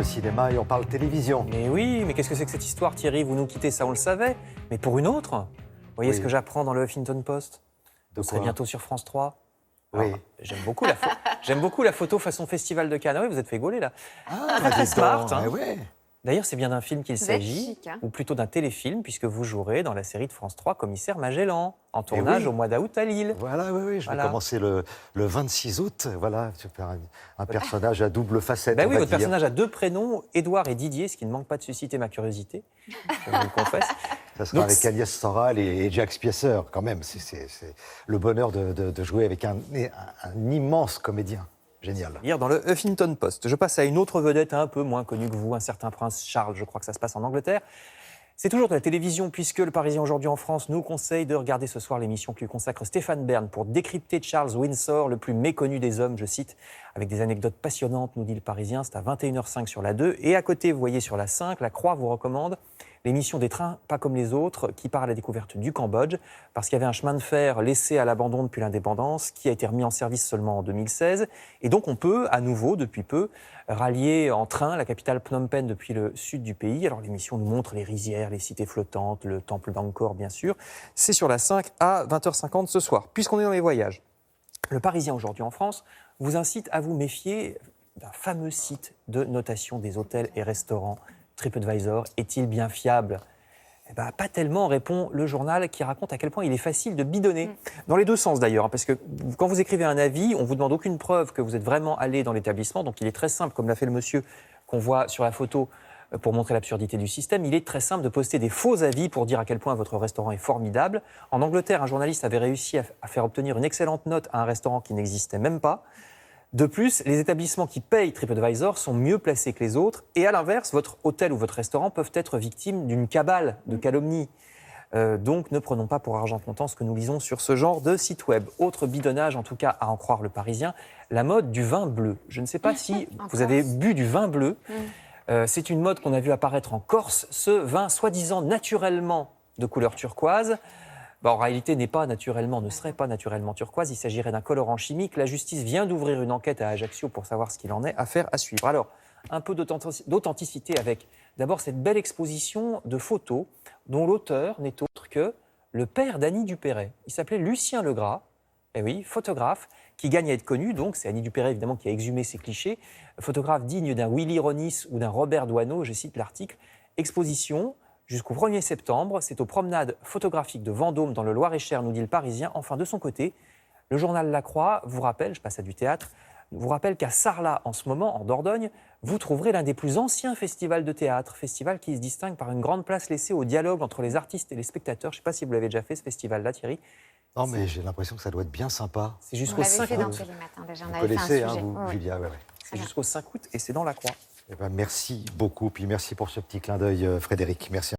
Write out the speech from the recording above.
le cinéma et on parle télévision. Mais oui, mais qu'est-ce que c'est que cette histoire, Thierry? Vous nous quittez, ça on le savait. Mais pour une autre, vous voyez Oui. ce que j'apprends dans le Huffington Post? De Vous serez quoi? bientôt sur France 3. Oui. Alors, j'aime beaucoup la photo façon Festival de Cannes. Ah oui, vous êtes fait gauler là. Ah, très dis smart, donc. hein. Ah ouais. D'ailleurs, c'est bien d'un film qu'il Vous êtes s'agit, chic, hein. ou plutôt d'un téléfilm, puisque vous jouerez dans la série de France 3 Commissaire Magellan, en tournage oui. au mois d'août à Lille. Voilà, oui, je Voilà. vais commencer le 26 août. Voilà, je vais faire un personnage à double facette. Ben on oui, va votre dire. personnage a deux prénoms, Édouard et Didier, ce qui ne manque pas de susciter ma curiosité, je vous le confesse. Ça sera Donc, avec Agnès Soral et Jack Spiesser, quand même. C'est le bonheur de jouer avec un immense comédien. Génial. Hier, dans le Huffington Post, je passe à une autre vedette un peu moins connue que vous, un certain prince Charles, je crois que ça se passe en Angleterre. C'est toujours de la télévision, puisque le Parisien aujourd'hui en France nous conseille de regarder ce soir l'émission que lui consacre Stéphane Bern pour décrypter Charles Windsor, le plus méconnu des hommes, je cite, avec des anecdotes passionnantes, nous dit le Parisien. C'est à 21h05 sur la 2. Et à côté, vous voyez sur la 5, la Croix vous recommande l'émission des trains pas comme les autres, qui part à la découverte du Cambodge, parce qu'il y avait un chemin de fer laissé à l'abandon depuis l'indépendance, qui a été remis en service seulement en 2016. Et donc on peut, à nouveau, depuis peu, rallier en train la capitale Phnom Penh depuis le sud du pays. Alors l'émission nous montre les rizières, les cités flottantes, le temple d'Angkor, bien sûr. C'est sur la 5 à 20h50 ce soir. Puisqu'on est dans les voyages, le Parisien aujourd'hui en France vous incite à vous méfier d'un fameux site de notation des hôtels et restaurants. TripAdvisor est-il bien fiable? Eh ben, pas tellement, répond le journal qui raconte à quel point il est facile de bidonner. Dans les deux sens d'ailleurs, hein, parce que quand vous écrivez un avis, on ne vous demande aucune preuve que vous êtes vraiment allé dans l'établissement, donc il est très simple, comme l'a fait le monsieur qu'on voit sur la photo pour montrer l'absurdité du système, il est très simple de poster des faux avis pour dire à quel point votre restaurant est formidable. En Angleterre, un journaliste avait réussi à faire obtenir une excellente note à un restaurant qui n'existait même pas. De plus, les établissements qui payent TripAdvisor sont mieux placés que les autres. Et à l'inverse, votre hôtel ou votre restaurant peuvent être victimes d'une cabale de calomnie. Donc ne prenons pas pour argent comptant ce que nous lisons sur ce genre de site web. Autre bidonnage, en tout cas à en croire le Parisien, la mode du vin bleu. Je ne sais pas si vous avez bu du vin bleu. C'est une mode qu'on a vu apparaître en Corse. Ce vin soi-disant naturellement de couleur turquoise, en réalité, ne serait pas naturellement turquoise. Il s'agirait d'un colorant chimique. La justice vient d'ouvrir une enquête à Ajaccio pour savoir ce qu'il en est. Affaire à suivre. Alors, un peu d'authenticité avec d'abord cette belle exposition de photos dont l'auteur n'est autre que le père d'Annie Dupéret. Il s'appelait Lucien Legras, photographe, qui gagne à être connu. Donc, c'est Annie Dupéret, évidemment, qui a exhumé ces clichés. Photographe digne d'un Willy Ronis ou d'un Robert Doisneau, je cite l'article. Exposition jusqu'au 1er septembre, c'est aux promenades photographiques de Vendôme dans le Loir-et-Cher, nous dit le Parisien. Enfin, de son côté, le journal La Croix vous rappelle, je passe à du théâtre, vous rappelle qu'à Sarlat, en ce moment, en Dordogne, vous trouverez l'un des plus anciens festivals de théâtre, festival qui se distingue par une grande place laissée au dialogue entre les artistes et les spectateurs. Je ne sais pas si vous l'avez déjà fait, ce festival-là, Thierry. Non, mais j'ai l'impression que ça doit être bien sympa. C'est On jusqu'au l'avait 5 fait dans août. Télématin déjà, on Vous avait fait un connaissez, sujet. vous, Ouais. Julia, ouais. C'est jusqu'au 5 août et c'est dans La Croix. Eh ben, merci beaucoup, puis merci pour ce petit clin d'œil, Frédéric. Merci.